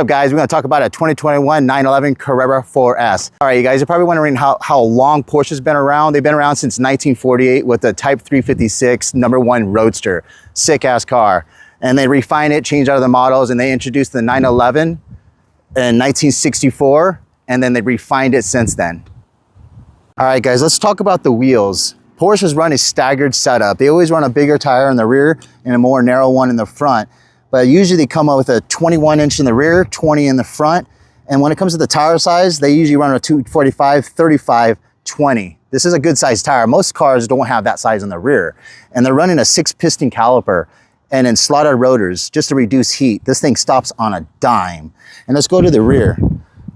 What's up, guys? We're going to talk about a 2021 911 Carrera 4s. All right, you guys are probably wondering how long Porsche's been around. They've been around since 1948 with the Type 356 #1 Roadster. Sick ass car. And they refined it, changed out of the models, and they introduced the 911 in 1964, and then they refined it since then. All right, guys, let's talk about the wheels. Porsches run a staggered setup. They always run a bigger tire in the rear and a more narrow one in the front. But usually they come up with a 21-inch in the rear, 20 in the front. And when it comes to the tire size, they usually run a 245, 35, 20. This is a good size tire. Most cars don't have that size in the rear. And they're running a 6-piston caliper and in slotted rotors just to reduce heat. This thing stops on a dime. And let's go to the rear.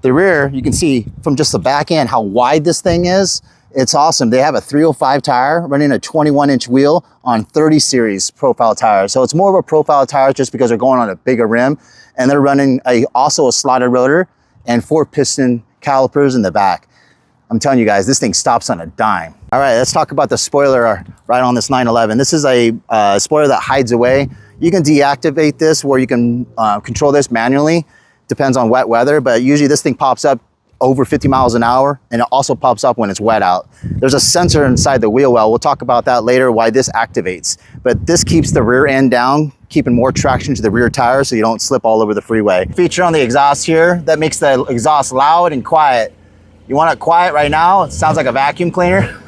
The rear, you can see from just the back end how wide this thing is. It's awesome. They have a 305 tire running a 21-inch wheel on 30 series profile tires. So it's more of a profile tire just because they're going on a bigger rim. And they're running also a slotted rotor and 4-piston calipers in the back. I'm telling you guys, this thing stops on a dime. All right, let's talk about the spoiler right on this 911. This is a spoiler that hides away. You can deactivate this where you can control this manually. Depends on wet weather, but usually this thing pops up over 50 miles an hour, and it also pops up when it's wet out. There's a sensor inside the wheel well. We'll talk about that later, why this activates. But this keeps the rear end down, keeping more traction to the rear tire so you don't slip all over the freeway. Feature on the exhaust here, that makes the exhaust loud and quiet. You want it quiet right now? It sounds like a vacuum cleaner.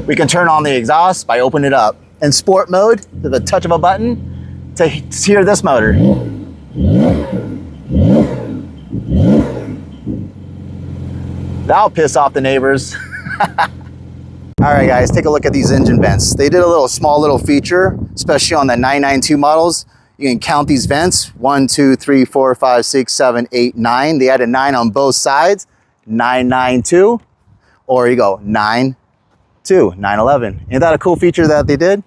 We can turn on the exhaust by opening it up. In sport mode, with a touch of a button, to hear this motor. That'll piss off the neighbors. All right, guys, take a look at these engine vents. They did a small little feature, especially on the 992 models. You can count these vents, 1, 2, 3, 4, 5, 6, 7, 8, 9. They added 9 on both sides, 992, or you go 9, 2, 911. Isn't that a cool feature that they did?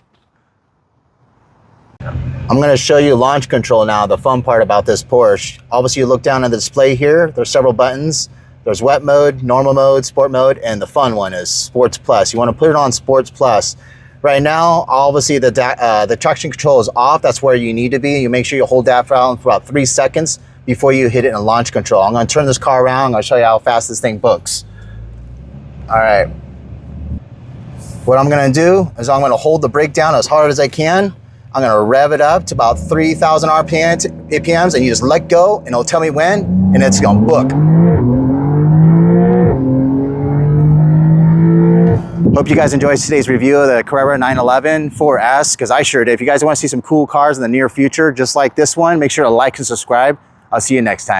I'm gonna show you launch control now, the fun part about this Porsche. Obviously, you look down at the display here, there's several buttons. There's wet mode, normal mode, sport mode, and the fun one is Sports Plus. You want to put it on Sports Plus. Right now, obviously the traction control is off. That's where you need to be. You make sure you hold that down for about 3 seconds before you hit it in launch control. I'm going to turn this car around. I'm going to show you how fast this thing books. All right. What I'm going to do is I'm going to hold the brake down as hard as I can. I'm going to rev it up to about 3,000 RPMs, and you just let go, and it'll tell me when, and it's going to book. Hope you guys enjoyed today's review of the Carrera 911 4s, because I sure did. If you guys want to see some cool cars in the near future, just like this one, make sure to like and subscribe. I'll see you next time.